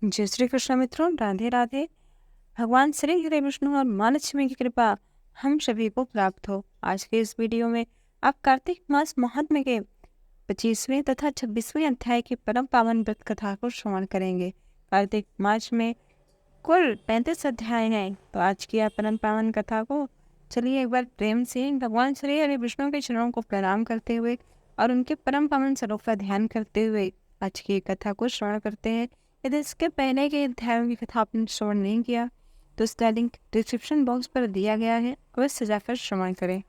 जय श्री कृष्ण मित्रों, राधे राधे। भगवान श्री हरि विष्णु और माँ लक्ष्मी की कृपा हम सभी को प्राप्त हो। आज के इस वीडियो में आप कार्तिक मास महात्म्य के 25वें तथा 26वें अध्याय की परम पावन व्रत कथा को श्रवण करेंगे। कार्तिक मास में कुल 35 अध्याय हैं, तो आज की परम पावन कथा को चलिए एक बार प्रेम से भगवान श्री हरि विष्णु के चरणों को प्रणाम करते हुए और उनके परम पावन स्वरूप का ध्यान करते हुए आज की कथा को श्रवण करते हैं। यदि इसके पहले के अध्यायों की कथा आपने श्रवण नहीं किया तो इसका लिंक डिस्क्रिप्शन बॉक्स पर दिया गया है, अवश्य जाकर श्रवण करें।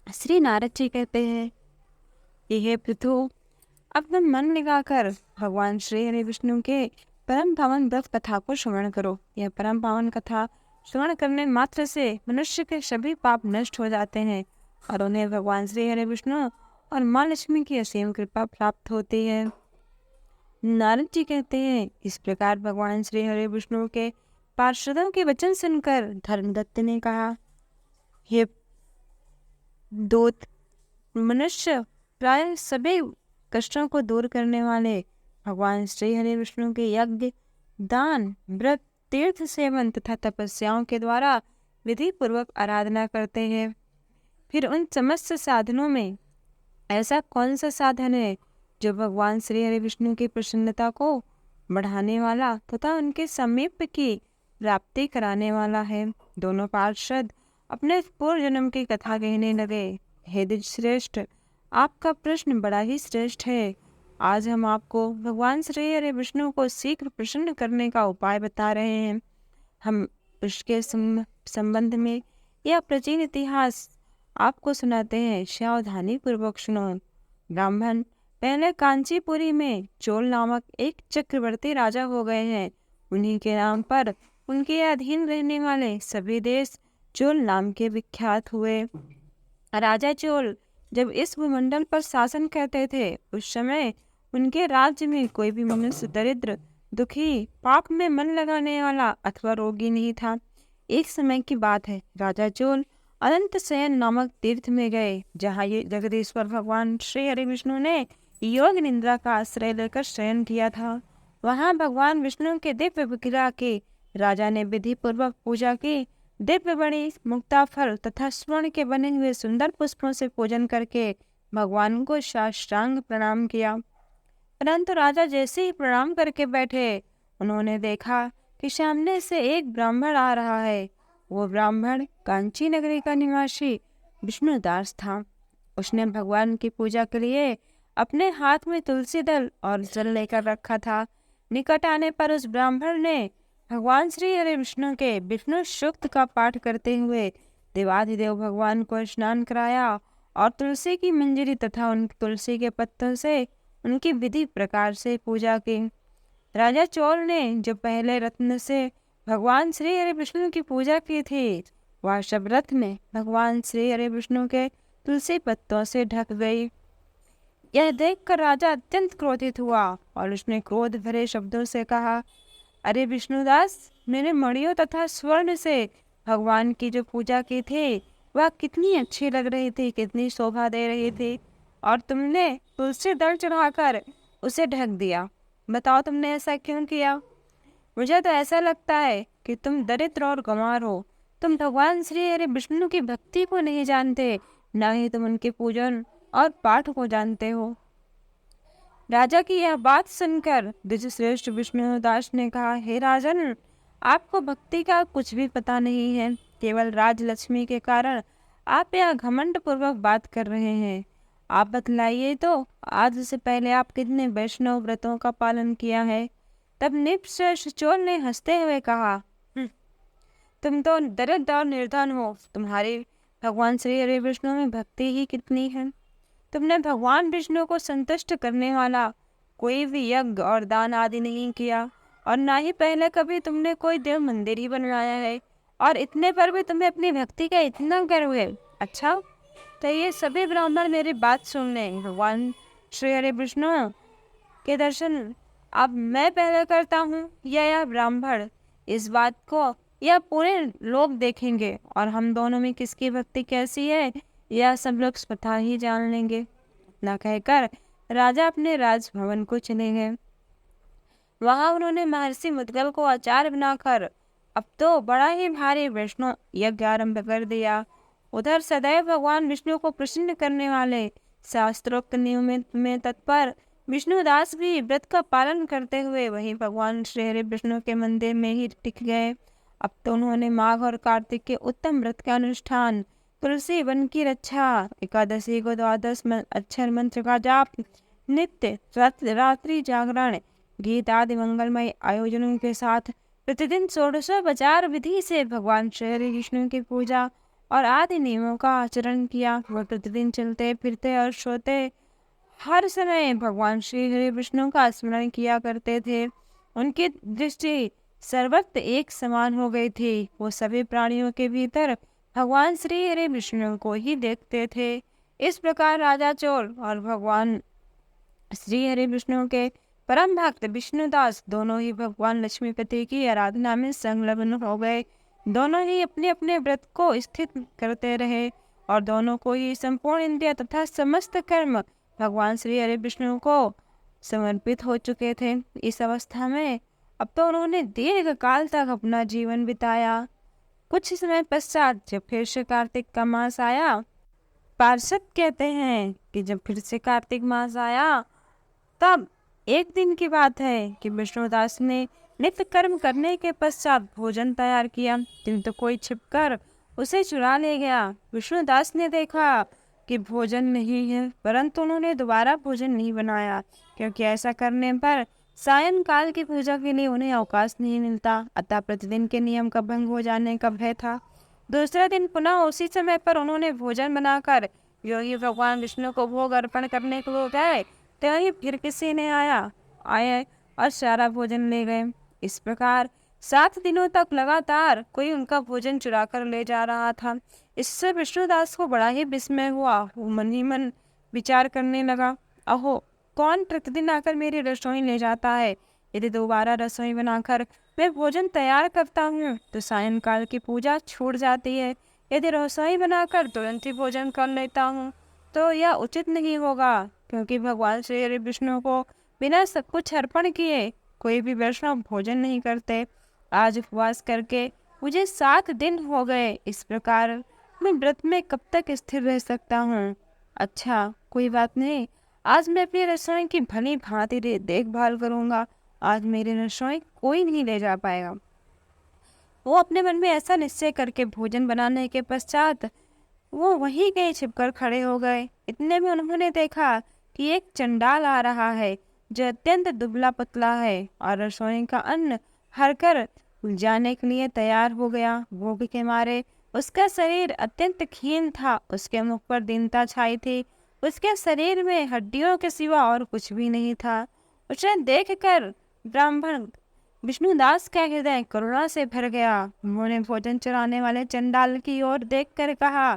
श्री नारद जी कहते हैं कि हे पृथु, अपना मन लगाकर भगवान श्री हरि विष्णु के परम पावन व्रत कथा को श्रवण करो। यह परम पावन कथा श्रवण करने मात्र से मनुष्य के सभी पाप नष्ट हो जाते हैं और उन्हें भगवान श्री हरि विष्णु और माँ लक्ष्मी की असीम कृपा प्राप्त होती है। नारद जी कहते हैं, इस प्रकार भगवान श्री हरि विष्णु के पार्षदों के वचन सुनकर धर्मदत्त ने कहा, हे दूत, मनुष्य प्राय सभी कष्टों को दूर करने वाले भगवान श्री हरि विष्णु के यज्ञ, दान, व्रत, तीर्थ सेवन तथा तपस्याओं के द्वारा विधि पूर्वक आराधना करते हैं। फिर उन समस्त साधनों में ऐसा कौन सा साधन है जो भगवान श्री हरि विष्णु की प्रसन्नता को बढ़ाने वाला तथा उनके समीप की प्राप्ति कराने वाला है। दोनों पार्षद अपने पूर्व जन्म की कथा कहने लगे। हे द्विजश्रेष्ठ, आपका प्रश्न बड़ा ही श्रेष्ठ है। आज हम आपको भगवान श्री हरि विष्णु को शीघ्र प्रसन्न करने का उपाय बता रहे हैं। हम उसके संबंध में यह प्राचीन इतिहास आपको सुनाते हैं, सावधानी पूर्वक सुनो। ब्राह्मण पहले कांचीपुरी में चोल नामक एक चक्रवर्ती राजा हो गए हैं। उन्हीं के नाम पर उनके अधीन रहने वाले सभी देश चोल नाम के विख्यात हुए। राजा चोल जब इस भूमंडल पर शासन करते थे, उस समय उनके राज्य में कोई भी मनुष्य दरिद्र, दुखी, पाप में मन लगाने वाला अथवा रोगी नहीं था। एक समय की बात है, राजा चोल अनंत शयन नामक तीर्थ में गए, जहाँ ये जगदीश्वर भगवान श्री हरि विष्णु ने योग निद्रा का आश्रय लेकर शयन किया था। वहाँ भगवान विष्णु के दिव्य विग्रह की राजा ने विधि पूर्वक पूजा की। दिव्य बड़ी मुक्ता फल तथा स्वर्ण के बने हुए सुंदर पुष्पों से पूजन करके भगवान को साष्टांग प्रणाम किया। परंतु राजा जैसे ही प्रणाम करके बैठे, उन्होंने देखा कि सामने से एक ब्राह्मण आ रहा है। वो ब्राह्मण कांची नगरी का निवासी विष्णुदास था। उसने भगवान की पूजा के लिए अपने हाथ में तुलसी दल और जल लेकर रखा था। निकट आने पर उस ब्राह्मण ने भगवान श्री हरि विष्णु के विष्णु सूक्त का पाठ करते हुए देवाधिदेव भगवान को स्नान कराया और तुलसी की मंजरी तथा उन तुलसी के पत्तों से उनकी विधि प्रकार से पूजा की। राजा चोल ने जो पहले रत्न से भगवान श्री हरि विष्णु की पूजा की थी, वह सब रत्न भगवान श्री हरि विष्णु के तुलसी पत्तों से ढक गई। यह देखकर राजा अत्यंत क्रोधित हुआ और उसने क्रोध भरे शब्दों से कहा, अरे विष्णुदास, मैंने मणियों तथा स्वर्ण से भगवान की जो पूजा की थी वह कितनी अच्छी लग रही थी, कितनी शोभा दे रही थी, और तुमने तुलसी दल चढ़ाकर उसे ढक दिया। बताओ तुमने ऐसा क्यों किया? मुझे तो ऐसा लगता है कि तुम दरिद्र और गंवार हो। तुम भगवान श्री हरि विष्णु की भक्ति को नहीं जानते, न ही तुम उनके पूजन और पाठ को जानते हो। राजा की यह बात सुनकर द्विजश्रेष्ठ विष्णुदास ने कहा, हे राजन, आपको भक्ति का कुछ भी पता नहीं है। केवल राजलक्ष्मी के कारण आप यह घमंड पूर्वक बात कर रहे हैं। आप बतलाइए तो, आज से पहले आप कितने वैष्णव व्रतों का पालन किया है? तब निपश्रेष्ठ चोल ने हंसते हुए कहा, तुम तो दरिद्र और निर्धन हो। तुम्हारी भगवान श्री हरि विष्णु में भक्ति ही कितनी है। तुमने भगवान विष्णु को संतुष्ट करने वाला कोई भी यज्ञ और दान आदि नहीं किया, और ना ही पहले कभी तुमने कोई देव मंदिर ही बनवाया है, और इतने पर भी तुम्हें अपनी भक्ति का इतना गर्व है। अच्छा, तो ये सभी ब्राह्मण मेरी बात सुन लें। भगवान श्री हरि विष्णु के दर्शन अब मैं पहले करता हूँ या यह ब्राह्मण? इस बात को यह पूरे लोग देखेंगे, और हम दोनों में किसकी भक्ति कैसी है यह सब लोग स्वतः ही जान लेंगे। ना कहकर राजा अपने राजभवन को चले गए। वहां उन्होंने महर्षि मुद्गल को आचार्य बनाकर अब तो बड़ा ही भारी वैष्णव यज्ञ आरंभ कर दिया। उधर सदैव भगवान विष्णु को प्रसन्न करने वाले शास्त्रोक्त नियम में तत्पर विष्णुदास भी व्रत का पालन करते हुए वहीं भगवान श्री हरि विष्णु के मंदिर में ही टिक गए। अब तो उन्होंने माघ और कार्तिक के उत्तम व्रत का अनुष्ठान, तुलसी वन की रक्षा, एकादशी को द्वादश अक्षर मंत्र का जाप, नित्य रात्रि जागरण, गीत आदि मंगलमय आयोजनों के साथ प्रतिदिन षोडशोपचार विधि से भगवान श्री हरि विष्णु की पूजा और आदि नियमों का आचरण किया। वह प्रतिदिन चलते फिरते और सोते हर समय भगवान श्री हरि विष्णु का स्मरण किया करते थे। उनकी दृष्टि सर्वत्र एक समान हो गई थी। वो सभी प्राणियों के भीतर भगवान श्री हरि विष्णु को ही देखते थे। इस प्रकार राजा चोर और भगवान श्री हरि विष्णु के परम भक्त विष्णुदास दोनों ही भगवान लक्ष्मीपति की आराधना में संलग्न हो गए। दोनों ही अपने अपने व्रत को स्थित करते रहे और दोनों को ही संपूर्ण इंद्रिय तथा समस्त कर्म भगवान श्री हरि विष्णु को समर्पित हो चुके थे। इस अवस्था में अब तो उन्होंने दीर्घ काल तक अपना जीवन बिताया। कुछ समय पश्चात जब फिर से कार्तिक का मास आया, पार्षद कहते हैं कि जब फिर से कार्तिक मास आया तब एक दिन की बात है कि विष्णुदास ने नित्य कर्म करने के पश्चात भोजन तैयार किया, किंतु कोई छिपकर उसे चुरा ले गया। विष्णुदास ने देखा कि भोजन नहीं है, परंतु उन्होंने दोबारा भोजन नहीं बनाया, क्योंकि ऐसा करने पर सायंकाल की पूजा के लिए उन्हें अवकाश नहीं मिलता, अतः प्रतिदिन के नियम का भंग हो जाने का भय था। दूसरे दिन पुनः उसी समय पर उन्होंने भोजन बनाकर योगी भगवान विष्णु को भोग अर्पण करने को गए, तो ही फिर किसी ने आए और सारा भोजन ले गए। इस प्रकार 7 दिनों तक लगातार कोई उनका भोजन चुरा कर ले जा रहा था। इससे विष्णुदास को बड़ा ही विस्मय हुआ। वो मन ही मन विचार करने लगा, अहो, कौन प्रतिदिन आकर मेरी रसोई ले जाता है? यदि दोबारा रसोई बनाकर मैं भोजन तैयार करता हूँ तो सायंकाल की पूजा छूट जाती है। यदि रसोई बनाकर तुरंत ही भोजन कर लेता हूँ तो यह उचित नहीं होगा, क्योंकि भगवान श्री हरि विष्णु को बिना सब कुछ अर्पण किए कोई भी वैष्णव भोजन नहीं करते। आज उपवास करके मुझे 7 दिन हो गए। इस प्रकार मैं व्रत में कब तक स्थिर रह सकता हूँ? अच्छा, कोई बात नहीं, आज मैं अपनी रसोई की भली भांति देखभाल करूँगा। आज मेरी रसोई कोई नहीं ले जा पाएगा। वो अपने मन में ऐसा निश्चय करके भोजन बनाने के पश्चात वो वहीं कहीं छिपकर खड़े हो गए। इतने में उन्होंने देखा कि एक चंडाल आ रहा है जो अत्यंत दुबला पतला है और रसोई का अन्न हरकर जाने के लिए तैयार हो गया। भूख के मारे उसका शरीर अत्यंत क्षीण था, उसके मुख पर दीनता छाई थी, उसके शरीर में हड्डियों के सिवा और कुछ भी नहीं था। उसे देखकर ब्राह्मण विष्णुदास का हृदय करुणा से भर गया। उन्होंने भोजन चुराने वाले चंडाल की ओर देखकर कहा,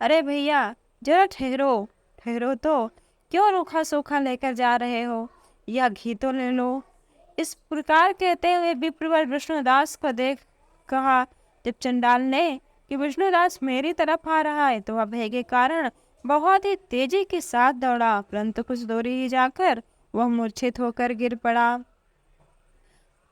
अरे भैया, जरा ठहरो ठहरो, तो क्यों रूखा सूखा लेकर जा रहे हो? या घी तो ले लो। इस प्रकार कहते हुए विप्रवर विष्णुदास को देख कहा। जब चंडाल ने कि विष्णुदास मेरी तरफ आ रहा है तो वह भय के कारण बहुत ही तेजी के साथ दौड़ा, परंतु कुछ दूरी ही जाकर वह मूर्छित होकर गिर पड़ा।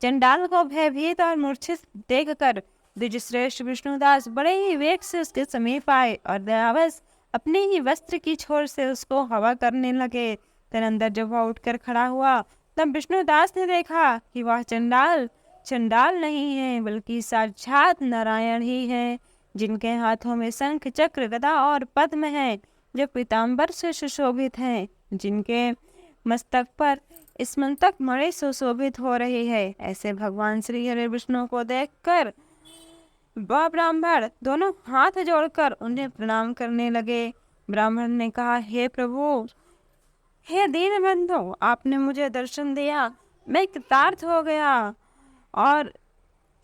चंडाल को भयभीत और मूर्छित देखकर द्विजश्रेष्ठ विष्णुदास बड़े ही वेग से उसके समीप आए और दयावश अपने ही वस्त्र की छोर से उसको हवा करने लगे। तदनंतर जब वह उठकर खड़ा हुआ तब विष्णुदास ने देखा कि वह चंडाल नहीं है, बल्कि साक्षात नारायण ही है, जिनके हाथों में शंख चक्र गदा और पद्म है, जो पीताम्बर से सुशोभित हैं, जिनके मस्तक पर स्मंतक मणि सुशोभित हो रही है। ऐसे भगवान श्री हरि विष्णु को देखकर वह ब्राह्मण दोनों हाथ जोड़कर उन्हें प्रणाम करने लगे। ब्राह्मण ने कहा, हे प्रभु, हे दीनबंधु, आपने मुझे दर्शन दिया, मैं कृतार्थ हो गया। और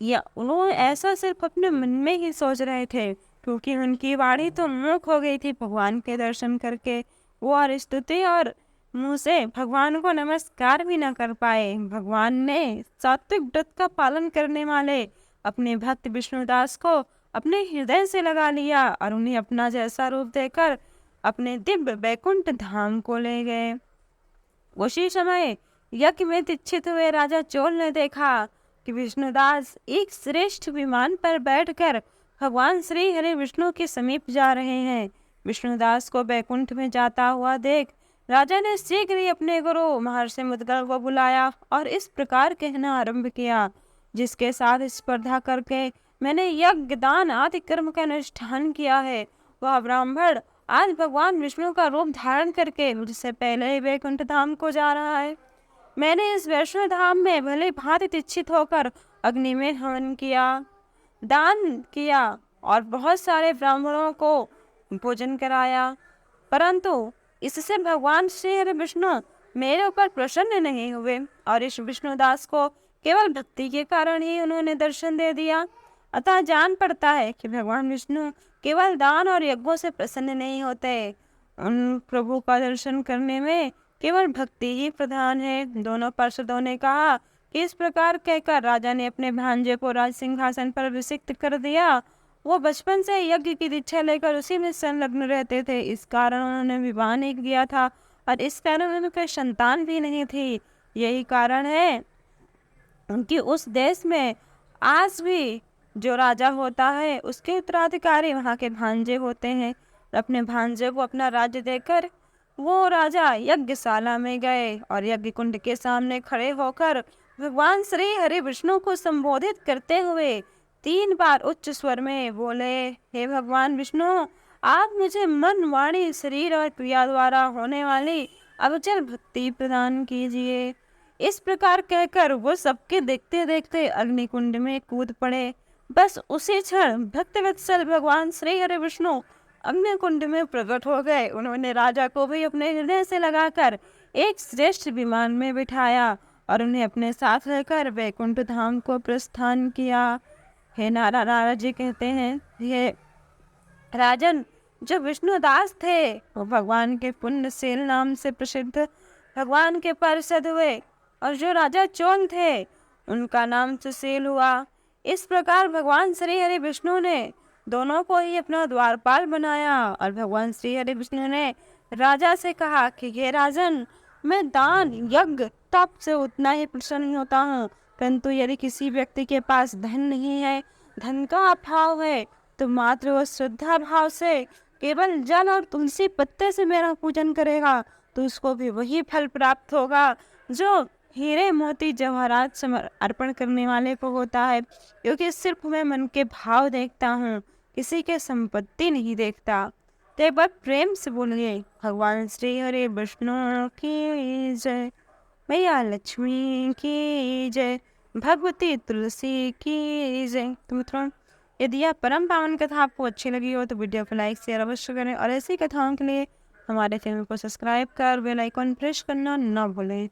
या उन्होंने ऐसा सिर्फ अपने मन में ही सोच रहे थे, क्योंकि उनकी वाणी तो मूक हो गई थी भगवान के दर्शन करके। वो और स्तुति और मुंह से भगवान को नमस्कार भी न कर पाए। भगवान ने सात्विक व्रत का पालन करने वाले अपने भक्त विष्णुदास को अपने हृदय से लगा लिया और उन्हें अपना जैसा रूप देकर अपने दिव्य वैकुंठ धाम को ले गए। उसी समय यज्ञ में दीक्षित हुए राजा चोल ने देखा कि विष्णुदास एक श्रेष्ठ विमान पर बैठकर भगवान श्री हरि विष्णु के समीप जा रहे हैं। विष्णुदास को बैकुंठ में जाता हुआ देख राजा ने शीघ्र ही अपने गुरु महर्षि मुद्गल को बुलाया और इस प्रकार कहना आरंभ किया, जिसके साथ स्पर्धा करके मैंने यज्ञ दान आदि कर्म का अनुष्ठान किया है, वह ब्राह्मण आज भगवान विष्णु का रूप धारण करके मुझसे पहले ही वैकुंठ धाम को जा रहा है। मैंने इस वैष्णो धाम में भले भांति दीक्षित होकर अग्नि में हवन किया, दान किया और बहुत सारे ब्राह्मणों को भोजन कराया, परंतु इससे भगवान श्री हरि विष्णु मेरे ऊपर प्रसन्न नहीं हुए और इस विष्णुदास को केवल भक्ति के कारण ही उन्होंने दर्शन दे दिया। अतः जान पड़ता है कि भगवान विष्णु केवल दान और यज्ञों से प्रसन्न नहीं होते, उन प्रभु का दर्शन करने में केवल भक्ति ही प्रधान है। दोनों पार्षदों ने कहा कि इस प्रकार कहकर राजा ने अपने भांजे को राज सिंहासन पर अभिषिक्त कर दिया। वो बचपन से यज्ञ की दीक्षा लेकर उसी में संलग्न रहते थे, इस कारण उन्होंने विवाह नहीं किया था और इस कारण उनके संतान भी नहीं थी। यही कारण है उनकी उस देश में आज भी जो राजा होता है उसके उत्तराधिकारी वहाँ के भांजे होते हैं। अपने भांजे को अपना राज्य देकर वो राजा यज्ञशाला में गए और यज्ञ कुंड के सामने खड़े होकर भगवान श्री हरि विष्णु को संबोधित करते हुए 3 बार उच्च स्वर में बोले, हे भगवान विष्णु, आप मुझे मन वाणी शरीर और क्रिया द्वारा होने वाली अविचल भक्ति प्रदान कीजिए। इस प्रकार कहकर वो सबके देखते देखते अग्निकुंड में कूद पड़े। बस उसी क्षण भक्तवत्सल भगवान श्री हरि विष्णु अग्निकुंड में प्रकट हो गए। उन्होंने राजा को भी अपने हृदय से लगाकर एक श्रेष्ठ विमान में बिठाया और उन्हें अपने साथ लेकर वैकुंठ धाम को प्रस्थान किया। हे नारायण जी कहते हैं, ये राजन जो विष्णुदास थे वो भगवान के पुण्यशील नाम से प्रसिद्ध भगवान के पार्षद हुए और जो राजा चोल थे उनका नाम सुशील हुआ। इस प्रकार भगवान श्री हरि विष्णु ने दोनों को ही अपना द्वारपाल बनाया और भगवान श्री हरि विष्णु ने राजा से कहा कि हे राजन, मैं दान यज्ञ तप से उतना ही प्रसन्न होता हूँ, परंतु यदि किसी व्यक्ति के पास धन नहीं है, धन का अभाव है, तो मात्र वह श्रद्धा भाव से केवल जल और तुलसी पत्ते से मेरा पूजन करेगा तो उसको भी वही फल प्राप्त होगा जो हीरे मोती जवाहरात अर्पण करने वाले को होता है, क्योंकि सिर्फ मैं मन के भाव देखता हूँ, किसी के संपत्ति नहीं देखता। तो एक बार प्रेम से बोलिए, भगवान श्री हरि विष्णु की जय, मैया लक्ष्मी की जय, भगवती तुलसी की जय। तो मित्रों, यदि यह परम पावन कथा आपको अच्छी लगी हो तो वीडियो को लाइक शेयर अवश्य करें और ऐसी कथाओं के लिए हमारे चैनल को सब्सक्राइब कर बेल आइकन प्रेस करना न भूलें।